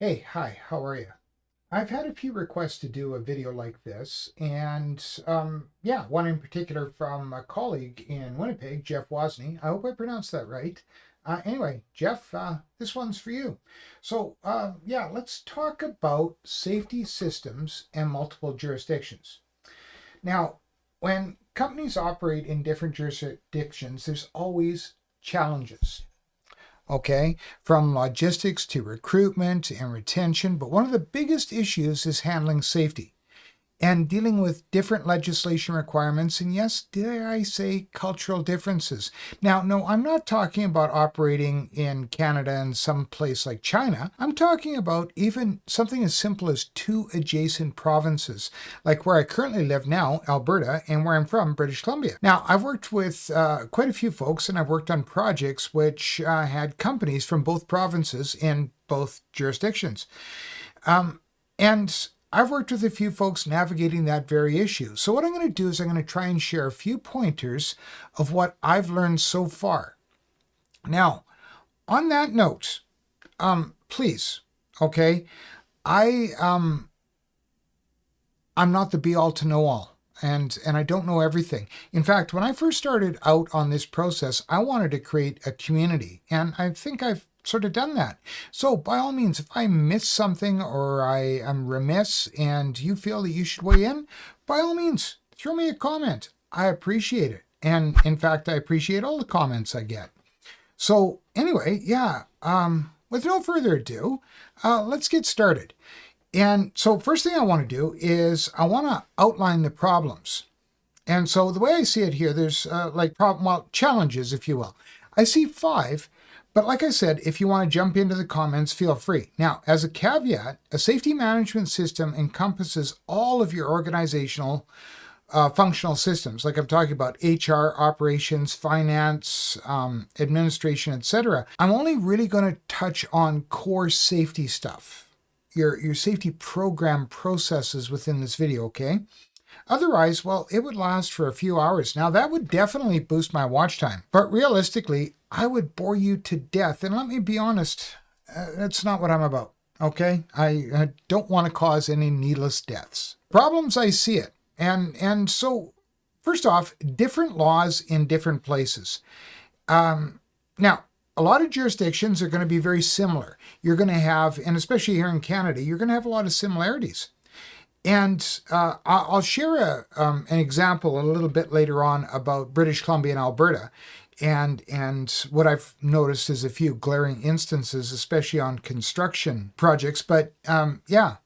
Hey, hi, how are you? I've had a few requests to do a video like this, and yeah, one in particular from a colleague in Winnipeg, Jeff Wozni. I hope I pronounced that right. Anyway, Jeff, this one's for you. Yeah, let's talk about safety systems and multiple jurisdictions. Now, when companies operate in different jurisdictions, there's always challenges. Okay, from logistics to recruitment and retention. But one of the biggest issues is handling safety and dealing with different legislation requirements. And yes, dare I say, cultural differences. Now, no, I'm not talking about operating in Canada and some place like China. I'm talking about even something as simple as two adjacent provinces, like where I currently live now, Alberta, and where I'm from, British Columbia. Now, I've worked with quite a few folks, and I've worked on projects which had companies from both provinces in both jurisdictions. And I've worked with a few folks navigating that very issue. So what I'm going to do is I'm going to try and share a few pointers of what I've learned so far. Now, on that note, please, okay, I'm not the be all to know all. And I don't know everything. In fact, when I first started out on this process, I wanted to create a community. And I think I've sort of done that. So by all means, if I miss something or I am remiss and you feel that you should weigh in, by all means, throw me a comment. I appreciate it. And in fact, I appreciate all the comments I get. So anyway, yeah, with no further ado, let's get started. And so first thing I want to do is I want to outline the problems. And so the way I see it here, there's challenges, if you will. I see 5. But like I said, if you want to jump into the comments, feel free. Now, as a caveat, a safety management system encompasses all of your organizational functional systems. Like I'm talking about HR, operations, finance, administration, etc. I'm only really going to touch on core safety stuff, your safety program processes within this video, okay? Otherwise, well, it would last for a few hours. Now, that would definitely boost my watch time. But realistically, I would bore you to death. And let me be honest, that's not what I'm about, okay? I don't want to cause any needless deaths. Problems, I see it. And so, first off, different laws in different places. Now, a lot of jurisdictions are going to be very similar. You're going to have, and especially here in Canada, you're going to have a lot of similarities. And I'll share an example a little bit later on about British Columbia and Alberta. And what I've noticed is a few glaring instances, especially on construction projects. But yeah,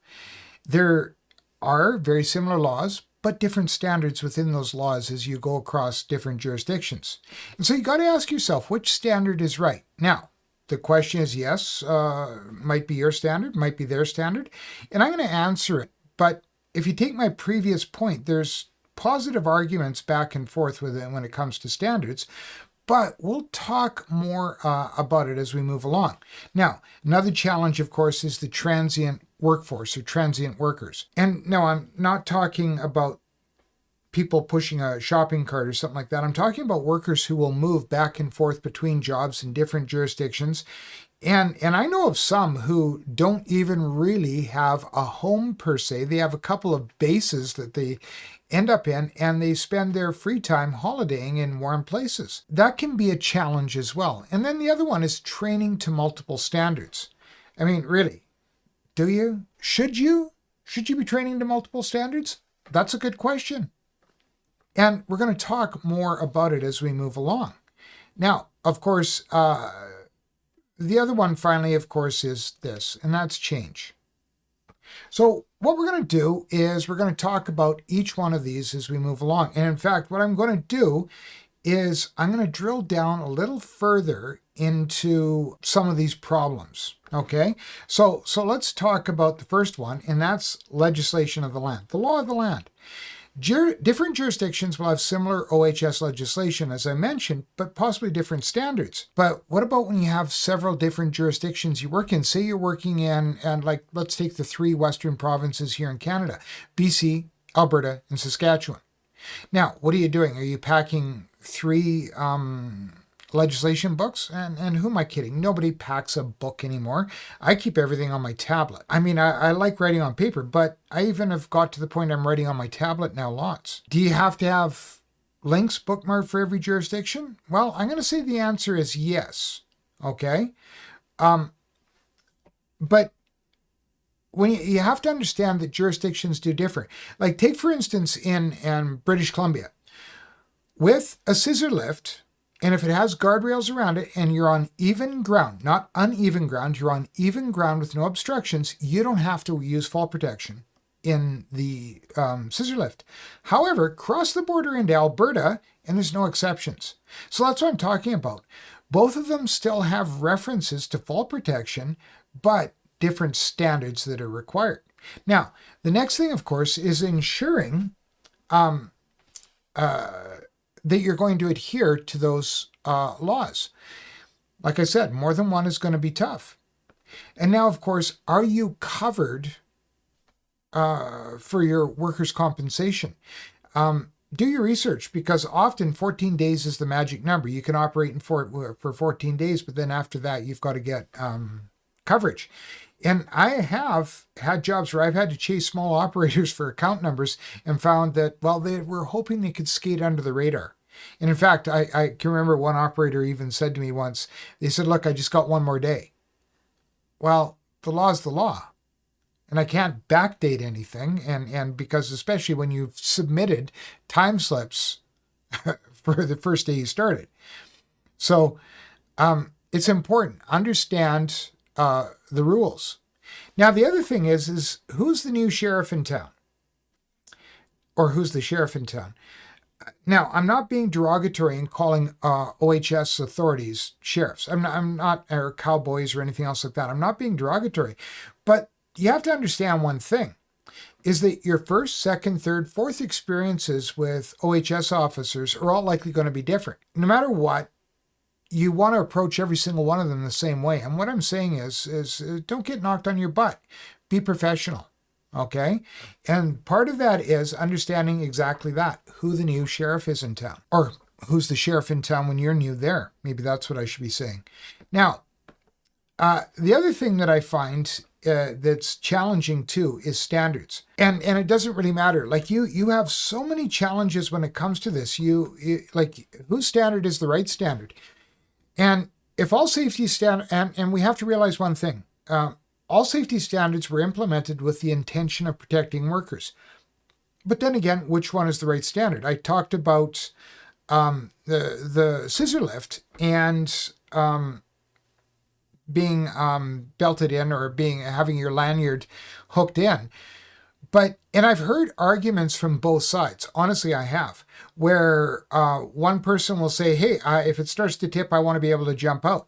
there are very similar laws, but different standards within those laws as you go across different jurisdictions. And so you got to ask yourself, which standard is right? Now, the question is, yes, might be your standard, might be their standard. And I'm going to answer it. But if you take my previous point, there's positive arguments back and forth with it when it comes to standards, but we'll talk more about it as we move along. Now, another challenge, of course, is the transient workforce or transient workers. And no, I'm not talking about people pushing a shopping cart or something like that. I'm talking about workers who will move back and forth between jobs in different jurisdictions. And I know of some who don't even really have a home per se. They have a couple of bases that they end up in, and they spend their free time holidaying in warm places. That can be a challenge as well. And then the other one is training to multiple standards. I mean, really, do you? Should you? Should you be training to multiple standards? That's a good question. And we're going to talk more about it as we move along. Now, of course, the other one finally, of course, is this, and that's change. So what we're going to do is we're going to talk about each one of these as we move along. And in fact, what I'm going to do is I'm going to drill down a little further into some of these problems. Okay, so let's talk about the first one, and that's legislation of the land, the law of the land. Different jurisdictions will have similar OHS legislation, as I mentioned, but possibly different standards. But what about when you have several different jurisdictions you work in? Say you're working in, and like, let's take the 3 western provinces here in Canada, BC, Alberta, and Saskatchewan. Now, what are you doing? Are you packing 3 legislation books. And who am I kidding? Nobody packs a book anymore. I keep everything on my tablet. I mean, I like writing on paper, but I even have got to the point I'm writing on my tablet now lots. Do you have to have links bookmarked for every jurisdiction? Well, I'm going to say the answer is yes. Okay. But when you have to understand that jurisdictions do differ. Like take, for instance, in British Columbia, with a scissor lift, and if it has guardrails around it and you're on even ground, not uneven ground, you're on even ground with no obstructions, you don't have to use fall protection in the scissor lift. However, cross the border into Alberta and there's no exceptions. So that's what I'm talking about. Both of them still have references to fall protection, but different standards that are required. Now, the next thing, of course, is ensuring that you're going to adhere to those laws. Like I said, more than one is going to be tough. And now, of course, are you covered for your workers' compensation? Do your research, because often 14 days is the magic number. You can operate for 14 days, but then after that, you've got to get coverage. And I have had jobs where I've had to chase small operators for account numbers and found that, well, they were hoping they could skate under the radar. And in fact, I can remember one operator even said to me once, they said, look, I just got one more day. Well, the law is the law. And I can't backdate anything. And because especially when you've submitted time slips for the first day you started. So it's important. Understand the rules. Now, the other thing is who's the new sheriff in town? Or who's the sheriff in town? Now, I'm not being derogatory in calling OHS authorities sheriffs. I'm not, or cowboys or anything else like that. I'm not being derogatory. But you have to understand one thing, is that your first, second, third, fourth experiences with OHS officers are all likely going to be different. No matter what, you want to approach every single one of them the same way. And what I'm saying is don't get knocked on your butt. Be professional, okay? And part of that is understanding exactly that, who the new sheriff is in town, or who's the sheriff in town when you're new there. Maybe that's what I should be saying. Now, the other thing that I find that's challenging too is standards. And it doesn't really matter. Like you have so many challenges when it comes to this. You like, whose standard is the right standard? And if all safety and we have to realize one thing, all safety standards were implemented with the intention of protecting workers. But then again, which one is the right standard? I talked about the scissor lift and being belted in, or having your lanyard hooked in. And I've heard arguments from both sides. Honestly, I have, where one person will say, hey, if it starts to tip, I want to be able to jump out.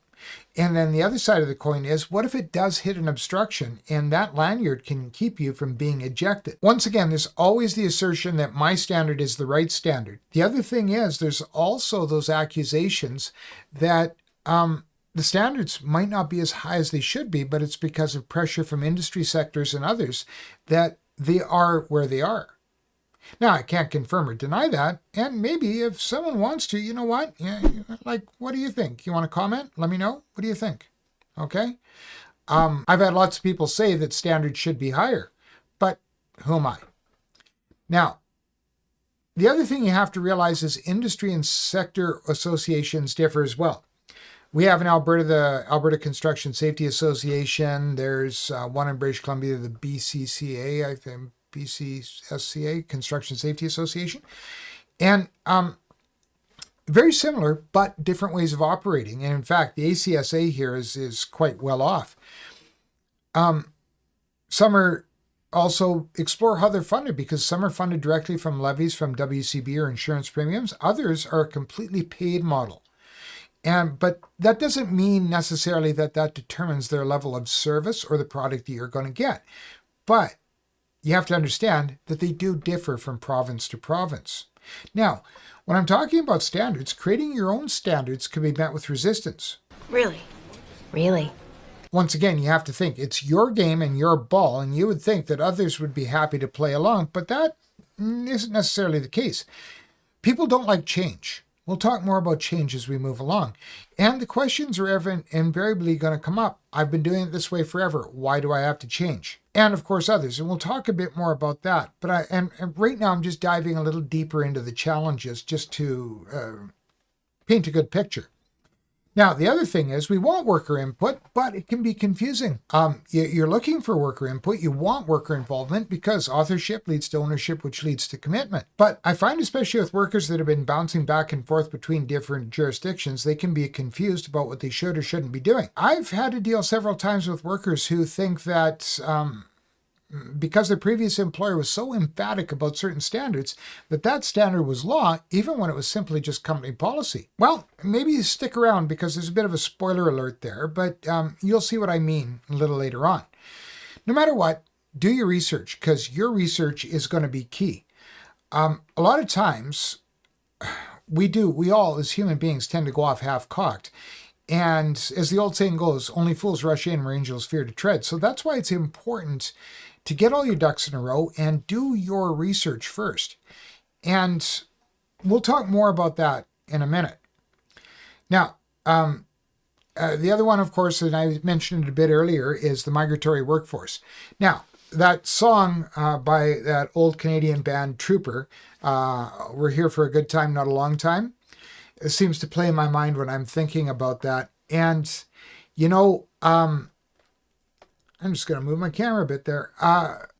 And then the other side of the coin is, what if it does hit an obstruction and that lanyard can keep you from being ejected? Once again, there's always the assertion that my standard is the right standard. The other thing is, there's also those accusations that the standards might not be as high as they should be, but it's because of pressure from industry sectors and others that they are where they are. Now, I can't confirm or deny that, and maybe if someone wants to, you know what? Yeah, like, what do you think? You want to comment? Let me know. What do you think? Okay? I've had lots of people say that standards should be higher, but who am I? Now, the other thing you have to realize is industry and sector associations differ as well. We have in Alberta the Alberta Construction Safety Association. There's one in British Columbia, the BCCA, I think, BCSCA, Construction Safety Association. And very similar, but different ways of operating. And in fact, the ACSA here is quite well off. Some are also explore how they're funded, because some are funded directly from levies from WCB or insurance premiums. Others are a completely paid model. But that doesn't mean necessarily that determines their level of service or the product that you're going to get. But you have to understand that they do differ from province to province. Now, when I'm talking about standards, creating your own standards can be met with resistance. Really? Really? Once again, you have to think it's your game and your ball, and you would think that others would be happy to play along, but that isn't necessarily the case. People don't like change. We'll talk more about change as we move along. And the questions are invariably going to come up. I've been doing it this way forever. Why do I have to change? And of course others. And we'll talk a bit more about that. But and right now I'm just diving a little deeper into the challenges just to paint a good picture. Now, the other thing is we want worker input, but it can be confusing. You're looking for worker input. You want worker involvement because authorship leads to ownership, which leads to commitment. But I find, especially with workers that have been bouncing back and forth between different jurisdictions, they can be confused about what they should or shouldn't be doing. I've had to deal several times with workers who think that because their previous employer was so emphatic about certain standards, that standard was law, even when it was simply just company policy. Well, maybe you stick around because there's a bit of a spoiler alert there, but you'll see what I mean a little later on. No matter what, do your research because your research is going to be key. A lot of times, we all as human beings tend to go off half-cocked. And as the old saying goes, only fools rush in where angels fear to tread. So that's why it's important to get all your ducks in a row and do your research first. And we'll talk more about that in a minute. Now, the other one, of course, and I mentioned it a bit earlier, is the migratory workforce. Now, that song by that old Canadian band Trooper, We're Here for a Good Time, Not a Long Time, it seems to play in my mind when I'm thinking about that. And, I'm just going to move my camera a bit there.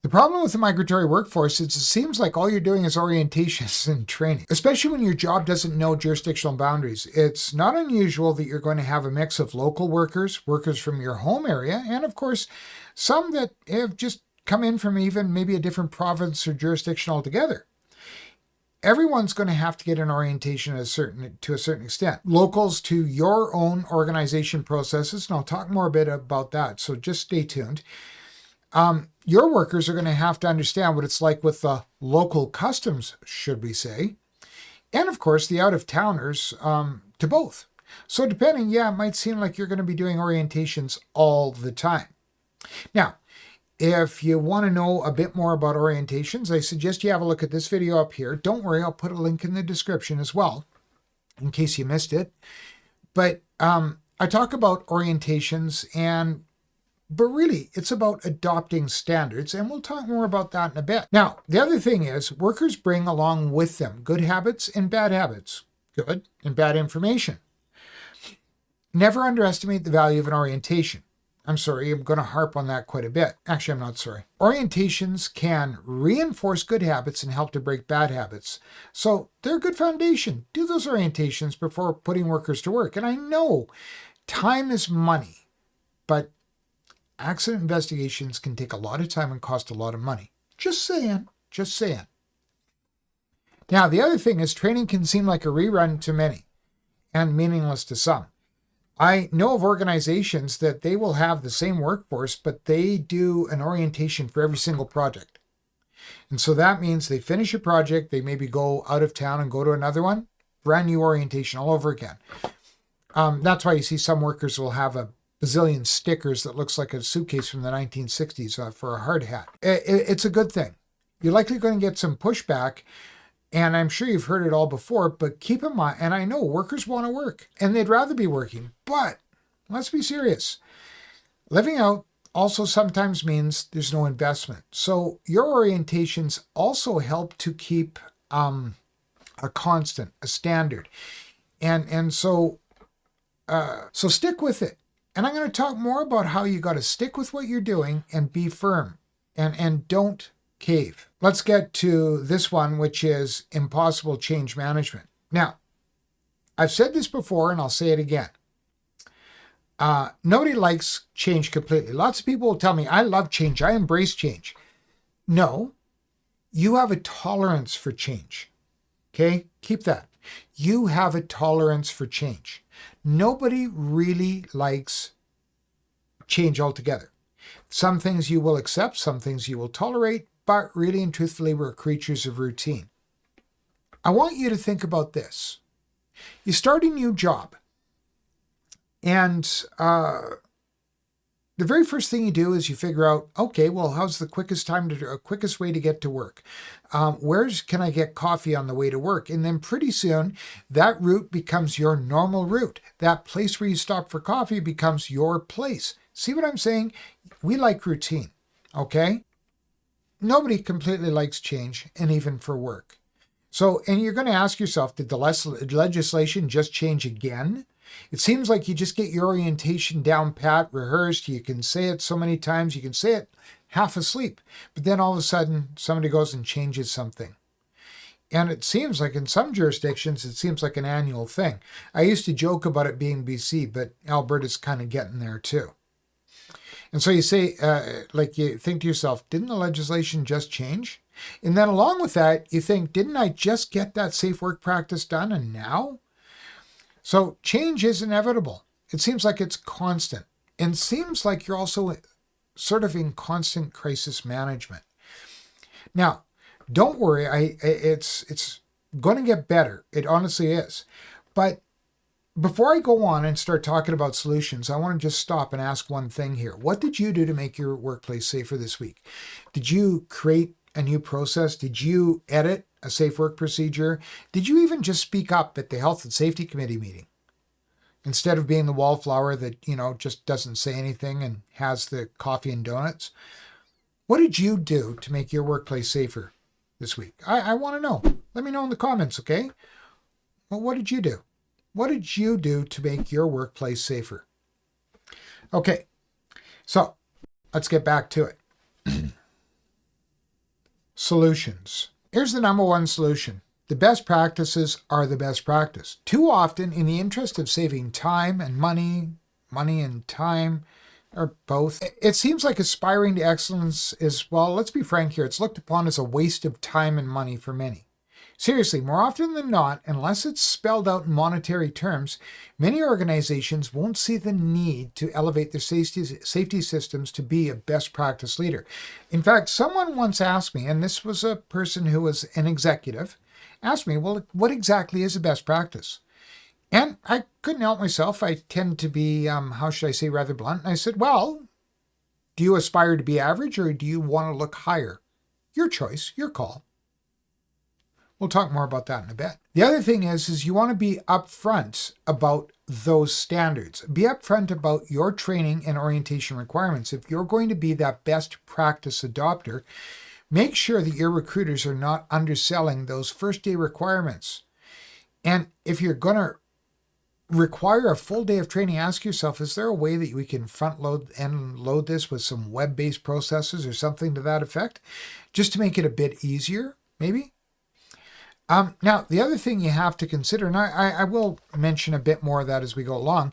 The problem with the migratory workforce is it seems like all you're doing is orientations and training, especially when your job doesn't know jurisdictional boundaries. It's not unusual that you're going to have a mix of local workers, workers from your home area, and of course, some that have just come in from even maybe a different province or jurisdiction altogether. Everyone's going to have to get an orientation to a certain extent. Locals to your own organization processes, and I'll talk more a bit about that, so just stay tuned. Your workers are going to have to understand what it's like with the local customs, should we say, and of course the out-of-towners to both. So depending, it might seem like you're going to be doing orientations all the time. Now, if you want to know a bit more about orientations, I suggest you have a look at this video up here. Don't worry, I'll put a link in the description as well, in case you missed it. But I talk about orientations, but really, it's about adopting standards, and we'll talk more about that in a bit. Now, the other thing is, workers bring along with them good habits and bad habits, good and bad information. Never underestimate the value of an orientation. I'm sorry, I'm going to harp on that quite a bit. Actually, I'm not sorry. Orientations can reinforce good habits and help to break bad habits. So they're a good foundation. Do those orientations before putting workers to work. And I know time is money, but accident investigations can take a lot of time and cost a lot of money. Just saying. Now, the other thing is training can seem like a rerun to many and meaningless to some. I know of organizations that they will have the same workforce, but they do an orientation for every single project. And so that means they finish a project, they maybe go out of town and go to another one, brand new orientation all over again. That's why you see some workers will have a bazillion stickers that looks like a suitcase from the 1960s for a hard hat. It's a good thing. You're likely going to get some pushback, and I'm sure you've heard it all before, but keep in mind, and I know workers want to work, and they'd rather be working, but let's be serious. Living out also sometimes means there's no investment. So your orientations also help to keep a constant, a standard. And so stick with it. And I'm going to talk more about how you got to stick with what you're doing and be firm and don't cave. Let's get to this one, which is impossible change management. Now, I've said this before and I'll say it again. Nobody likes change completely. Lots of people will tell me, I love change. I embrace change. No, you have a tolerance for change. Okay? Keep that. You have a tolerance for change. Nobody really likes change altogether. Some things you will accept, some things you will tolerate, but really and truthfully, we're creatures of routine. I want you to think about this. You start a new job, and the very first thing you do is you figure out, okay, well, how's the quickest way to get to work? Can I get coffee on the way to work? And then pretty soon that route becomes your normal route. That place where you stop for coffee becomes your place. See what I'm saying? We like routine, okay? Nobody completely likes change, and even for work. So, and you're going to ask yourself, did the legislation just change again? It seems like you just get your orientation down pat, rehearsed. You can say it so many times, you can say it half asleep. But then all of a sudden, somebody goes and changes something. And it seems like in some jurisdictions, it seems like an annual thing. I used to joke about it being BC, but Alberta's kind of getting there too. And so you say, you think to yourself, didn't the legislation just change? And then along with that, you think, didn't I just get that safe work practice done and now? So change is inevitable. It seems like it's constant. And seems like you're also sort of in constant crisis management. Now, don't worry, it's going to get better. It honestly is. But before I go on and start talking about solutions, I want to just stop and ask one thing here. What did you do to make your workplace safer this week? Did you create a new process? Did you edit a safe work procedure? Did you even just speak up at the Health and Safety Committee meeting? Instead of being the wallflower that, just doesn't say anything and has the coffee and donuts? What did you do to make your workplace safer this week? I want to know. Let me know in the comments, okay? Well, what did you do? What did you do to make your workplace safer? Okay, so let's get back to it. Solutions. Here's the number one solution. The best practices are the best practice. Too often, in the interest of saving time and money and time, or both, it seems like aspiring to excellence is, well, let's be frank here, it's looked upon as a waste of time and money for many. Seriously, more often than not, unless it's spelled out in monetary terms, many organizations won't see the need to elevate their safety systems to be a best practice leader. In fact, someone once asked me, and this was a person who was an executive, asked me, well, what exactly is a best practice? And I couldn't help myself. I tend to be, rather blunt. And I said, well, do you aspire to be average or do you want to look higher? Your choice, your call. We'll talk more about that in a bit. The other thing is you want to be upfront about those standards. Be upfront about your training and orientation requirements. If you're going to be that best practice adopter, make sure that your recruiters are not underselling those first day requirements. And if you're going to require a full day of training, ask yourself, is there a way that we can front load and load this with some web-based processes or something to that effect, just to make it a bit easier, maybe? Now, the other thing you have to consider, and I will mention a bit more of that as we go along,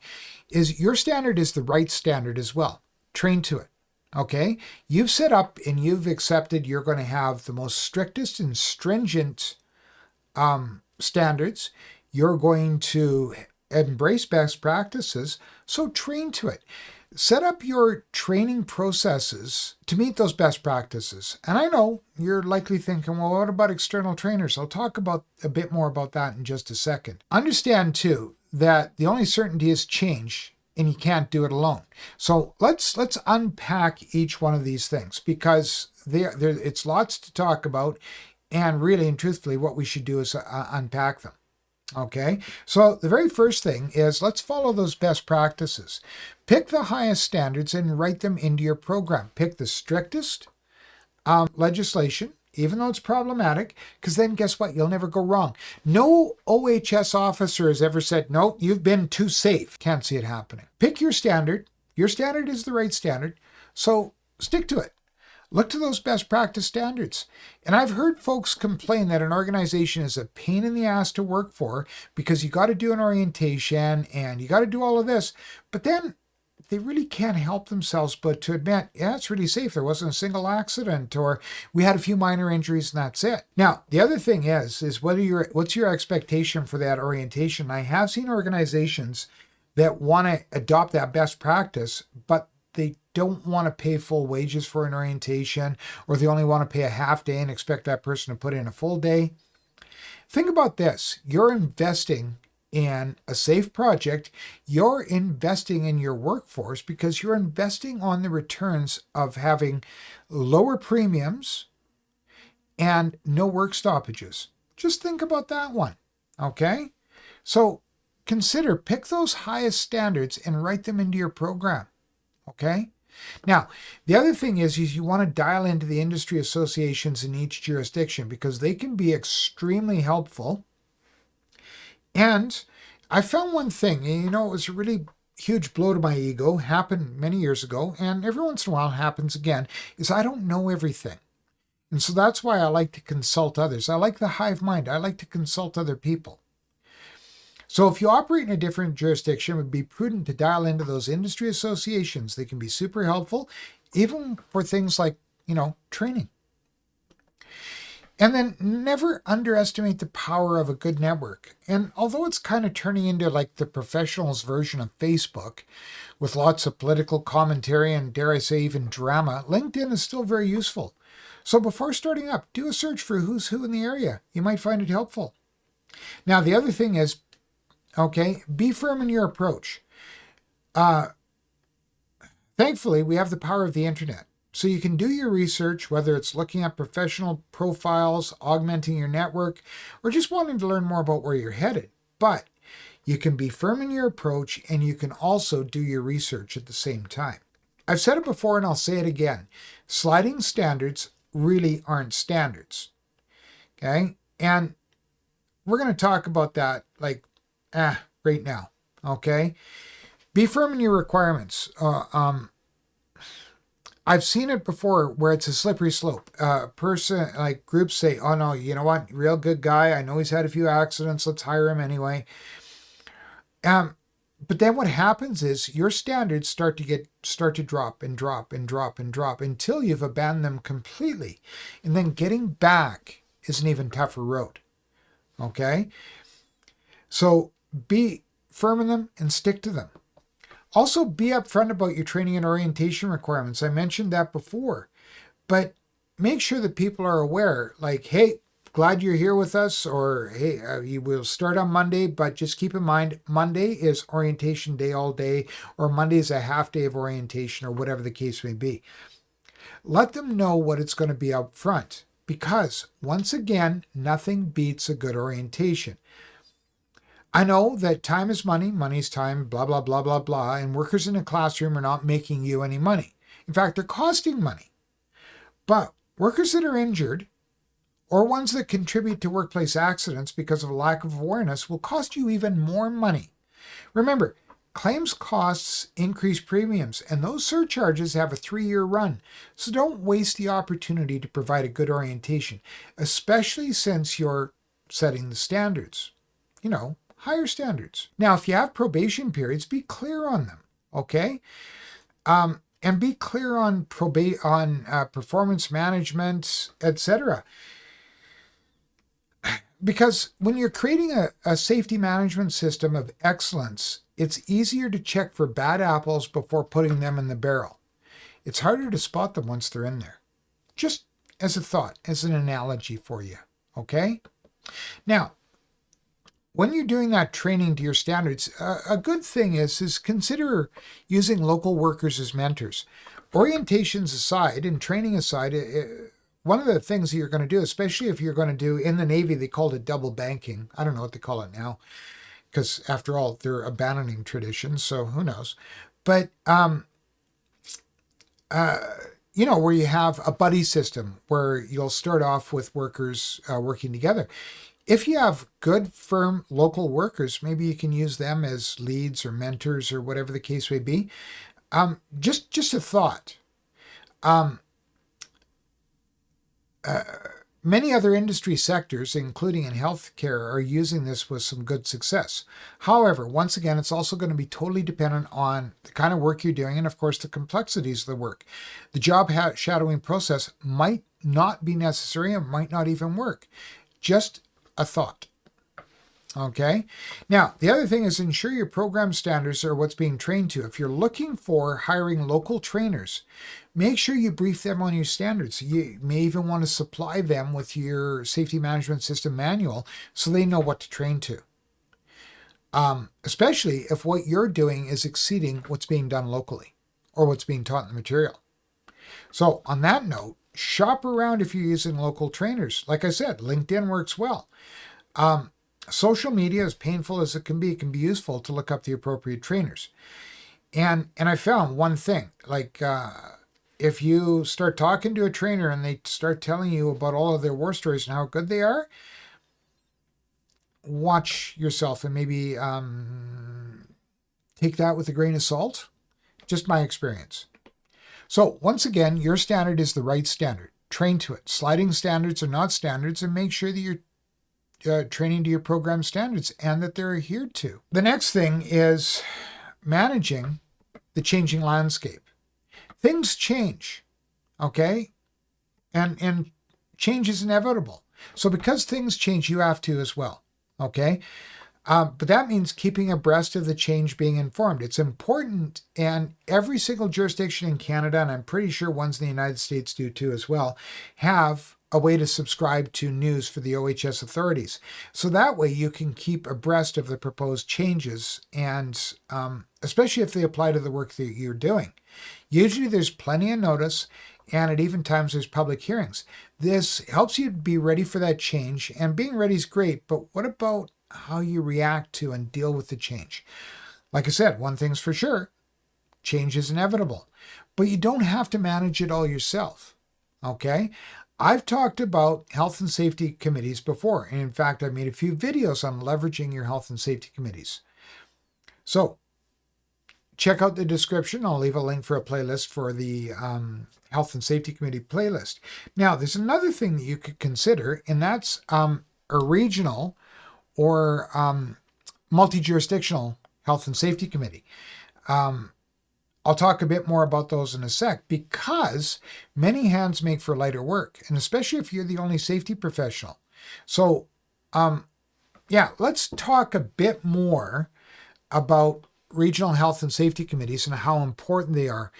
is your standard is the right standard as well. Train to it, okay? You've set up and you've accepted you're going to have the most strictest and stringent standards. You're going to embrace best practices, so train to it. Set up your training processes to meet those best practices. And I know you're likely thinking, well, what about external trainers? I'll talk about a bit more about that in just a second. Understand too that the only certainty is change, and you can't do it alone. So let's unpack each one of these things, because it's lots to talk about, and really and truthfully what we should do is unpack them. Okay, so the very first thing is let's follow those best practices. Pick the highest standards and write them into your program. Pick the strictest legislation, even though it's problematic, because then guess what? You'll never go wrong. No OHS officer has ever said, no, you've been too safe. Can't see it happening. Pick your standard. Your standard is the right standard, so stick to it. Look to those best practice standards. And I've heard folks complain that an organization is a pain in the ass to work for because you got to do an orientation and you got to do all of this. But then they really can't help themselves but to admit, yeah, it's really safe. There wasn't a single accident, or we had a few minor injuries and that's it. Now, the other thing is what's your expectation for that orientation? I have seen organizations that want to adopt that best practice, but they don't want to pay full wages for an orientation, or they only want to pay a half day and expect that person to put in a full day. Think about this. You're investing in a safe project, you're investing in your workforce because you're investing on the returns of having lower premiums and no work stoppages. Just think about that one, okay? So pick those highest standards and write them into your program, okay? Now, the other thing is you want to dial into the industry associations in each jurisdiction because they can be extremely helpful. And I found one thing, it was a really huge blow to my ego, happened many years ago, and every once in a while happens again, is I don't know everything. And so that's why I like to consult others. I like the hive mind. I like to consult other people. So if you operate in a different jurisdiction, it would be prudent to dial into those industry associations. They can be super helpful, even for things like, training. And then never underestimate the power of a good network. And although it's kind of turning into like the professionals version of Facebook, with lots of political commentary and, dare I say, even drama, LinkedIn is still very useful. So before starting up, do a search for who's who in the area. You might find it helpful. Now, the other thing is, be firm in your approach. Thankfully, we have the power of the internet. So you can do your research, whether it's looking at professional profiles, augmenting your network, or just wanting to learn more about where you're headed. But you can be firm in your approach, and you can also do your research at the same time. I've said it before, and I'll say it again. Sliding standards really aren't standards. Okay? And we're going to talk about that right now. Okay? Be firm in your requirements. I've seen it before where it's a slippery slope. Groups say, oh no, you know what? Real good guy. I know he's had a few accidents. Let's hire him anyway. But then what happens is your standards start to drop and drop and drop and drop until you've abandoned them completely. And then getting back is an even tougher road. Okay? So be firm in them and stick to them. Also, be upfront about your training and orientation requirements. I mentioned that before. But make sure that people are aware, like, hey, glad you're here with us, or hey, you will start on Monday, but just keep in mind, Monday is orientation day all day, or Monday is a half day of orientation, or whatever the case may be. Let them know what it's going to be up front, because once again, nothing beats a good orientation. I know that time is money, money's time, blah, blah, blah, blah, blah, and workers in a classroom are not making you any money. In fact, they're costing money. But workers that are injured, or ones that contribute to workplace accidents because of a lack of awareness, will cost you even more money. Remember, claims costs increase premiums, and those surcharges have a 3-year run. So don't waste the opportunity to provide a good orientation, especially since you're setting the standards. Higher standards. Now, if you have probation periods, be clear on them, okay? And be clear on performance management, etc. Because when you're creating a safety management system of excellence, it's easier to check for bad apples before putting them in the barrel. It's harder to spot them once they're in there. Just as a thought, as an analogy for you, okay? Now, when you're doing that training to your standards, a good thing is consider using local workers as mentors. Orientations aside and training aside, one of the things that you're going to do, especially if you're going to do in the Navy, they called it double banking. I don't know what they call it now, because after all, they're abandoning traditions, so who knows. But, where you have a buddy system where you'll start off with workers working together. If you have good, firm local workers, maybe you can use them as leads or mentors or whatever the case may be. Just a thought. Many other industry sectors, including in healthcare, are using this with some good success. However, once again, it's also going to be totally dependent on the kind of work you're doing and, of course, the complexities of the work. The job shadowing process might not be necessary and might not even work. Just a thought. Okay. Now, the other thing is ensure your program standards are what's being trained to. If you're looking for hiring local trainers, make sure you brief them on your standards. You may even want to supply them with your safety management system manual so they know what to train to. especially if what you're doing is exceeding what's being done locally or what's being taught in the material. So on that note, shop around if you're using local trainers. Like I said, LinkedIn works well. Social media, as painful as it can be useful to look up the appropriate trainers. And I found one thing, like if you start talking to a trainer and they start telling you about all of their war stories and how good they are, watch yourself and maybe take that with a grain of salt. Just my experience. So once again, your standard is the right standard. Train to it. Sliding standards are not standards, and make sure that you're training to your program standards and that they're adhered to. The next thing is managing the changing landscape. Things change, okay? And change is inevitable. So because things change, you have to as well, okay? But that means keeping abreast of the change, being informed. It's important, and every single jurisdiction in Canada, and I'm pretty sure ones in the United States do too as well, have a way to subscribe to news for the OHS authorities. So that way you can keep abreast of the proposed changes, and especially if they apply to the work that you're doing. Usually there's plenty of notice, and at even times there's public hearings. This helps you be ready for that change, and being ready is great, but what about how you react to and deal with the change? Like I said, one thing's for sure, change is inevitable, but you don't have to manage it all yourself, okay? I've talked about health and safety committees before, and in fact, I've made a few videos on leveraging your health and safety committees. So check out the description. I'll leave a link for a playlist for the health and safety committee playlist. Now, there's another thing that you could consider, and that's a regional or multi-jurisdictional health and safety committee. I'll talk a bit more about those in a sec, because many hands make for lighter work, and especially if you're the only safety professional. So, let's talk a bit more about regional health and safety committees and how important they are.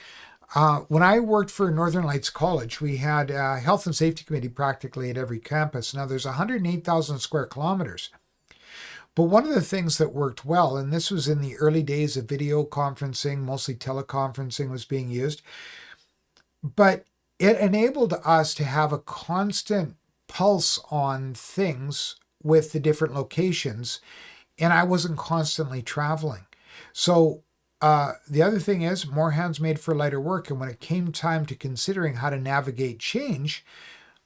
When I worked for Northern Lights College, we had a health and safety committee practically at every campus. Now, there's 108,000 square kilometers. But one of the things that worked well, and this was in the early days of video conferencing, mostly teleconferencing was being used, but it enabled us to have a constant pulse on things with the different locations, and I wasn't constantly traveling. So the other thing is, more hands made for lighter work, and when it came time to considering how to navigate change,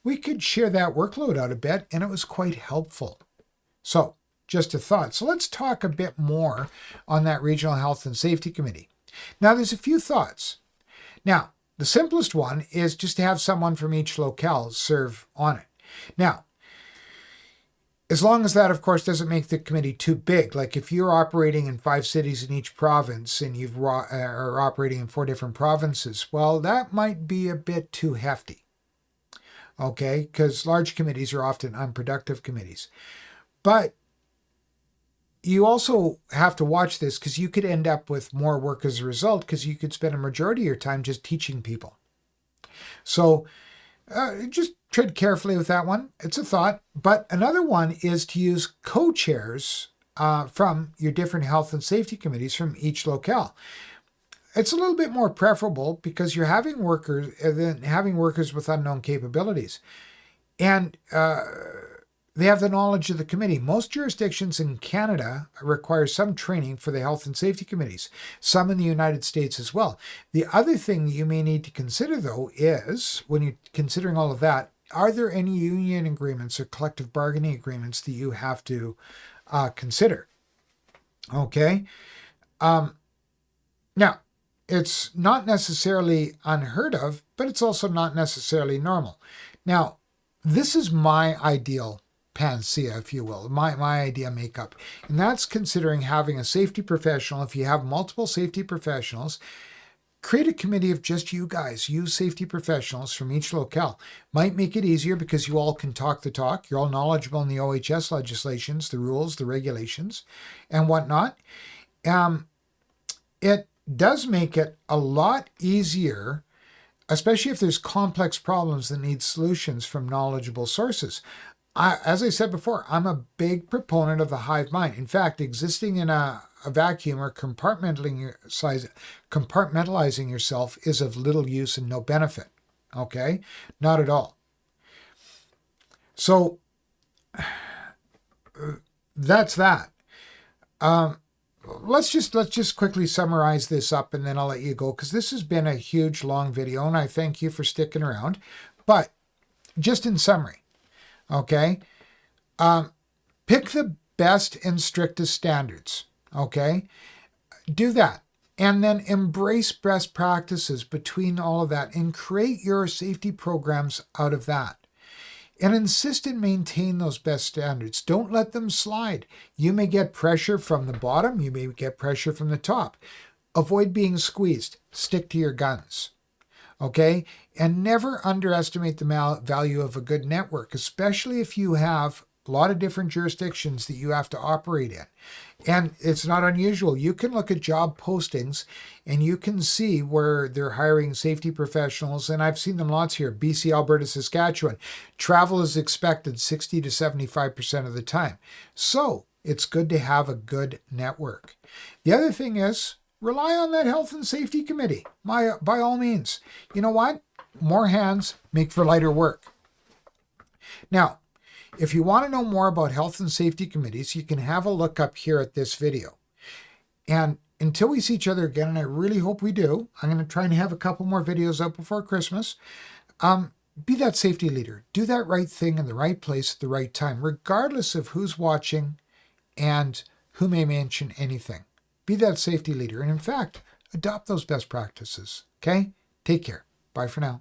we could share that workload out a bit, and it was quite helpful. So just a thought. So let's talk a bit more on that Regional Health and Safety Committee. Now, there's a few thoughts. Now, the simplest one is just to have someone from each locale serve on it. Now, as long as that, of course, doesn't make the committee too big. Like if you're operating in 5 cities in each province and you are operating in 4 different provinces, well, that might be a bit too hefty. Okay, because large committees are often unproductive committees. But you also have to watch this, because you could end up with more work as a result, because you could spend a majority of your time just teaching people. So just tread carefully with that one. It's a thought. But another one is to use co-chairs from your different health and safety committees from each locale. It's a little bit more preferable because you're having workers than having workers with unknown capabilities. And they have the knowledge of the committee. Most jurisdictions in Canada require some training for the health and safety committees, some in the United States as well. The other thing you may need to consider, though, is when you're considering all of that, are there any union agreements or collective bargaining agreements that you have to consider? Okay. Now, it's not necessarily unheard of, but it's also not necessarily normal. Now, this is my ideal panacea, if you will, my idea makeup. And that's considering having a safety professional. If you have multiple safety professionals, create a committee of just you guys. Use safety professionals from each locale. Might make it easier because you all can talk the talk. You're all knowledgeable in the OHS legislations, the rules, the regulations, and whatnot. It does make it a lot easier, especially if there's complex problems that need solutions from knowledgeable sources. as I said before, I'm a big proponent of the hive mind. In fact, existing in a vacuum or compartmentalizing yourself is of little use and no benefit. Okay? Not at all. So that's that. Let's just quickly summarize this up and then I'll let you go, because this has been a huge long video and I thank you for sticking around. But just in summary, okay, pick the best and strictest standards. Okay, do that, and then embrace best practices between all of that and create your safety programs out of that. And insist and maintain those best standards. Don't let them slide. You may get pressure from the bottom. You may get pressure from the top. Avoid being squeezed. Stick to your guns. Okay? And never underestimate the value of a good network, especially if you have a lot of different jurisdictions that you have to operate in. And it's not unusual. You can look at job postings and you can see where they're hiring safety professionals. And I've seen them lots here. BC, Alberta, Saskatchewan. Travel is expected 60 to 75% of the time. So it's good to have a good network. The other thing is, rely on that health and safety committee. By all means. You know what? More hands make for lighter work. Now, if you want to know more about health and safety committees, you can have a look up here at this video. And until we see each other again, and I really hope we do, I'm going to try and have a couple more videos out before Christmas. Be that safety leader. Do that right thing in the right place at the right time, regardless of who's watching and who may mention anything. Be that safety leader. And in fact, adopt those best practices. Okay? Take care. Bye for now.